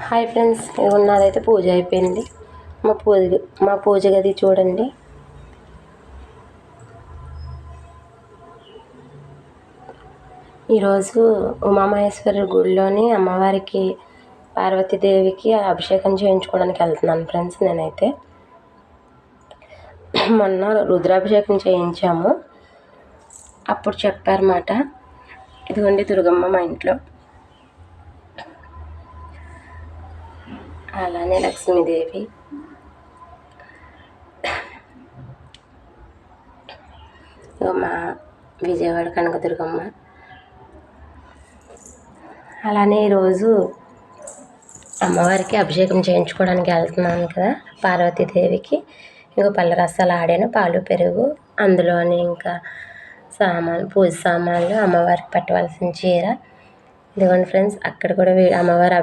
Hi friends, నాదైతే పూజ అయిపోయింది. మా పూజ గది చూడండి. ఈరోజు ఉమామహేశ్వరి గుడిలోని అమ్మవారికి పార్వతీదేవికి అభిషేకం చేయించుకోవడానికి వెళ్తున్నాను ఫ్రెండ్స్. నేనైతే మొన్న రుద్రాభిషేకం చేయించాము. అప్పుడు చెప్పారన్నమాట, ఇదిగోండి దుర్గమ్మ మా ఇంట్లో, అలానే లక్ష్మీదేవి, మా విజయవాడ కనకదుర్గమ్మ. అలానే ఈరోజు అమ్మవారికి అభిషేకం చేయించుకోవడానికి వెళ్తున్నాను కదా, పార్వతీదేవికి. ఇంకా పళ్ళ రసాలు ఆడాను, పాలు పెరుగు, అందులోని ఇంకా పూజ సామాన్లు, అమ్మవారికి పట్టవలసిన చీర. ఇదిగోండి ఫ్రెండ్స్, అక్కడ కూడా అమ్మవారి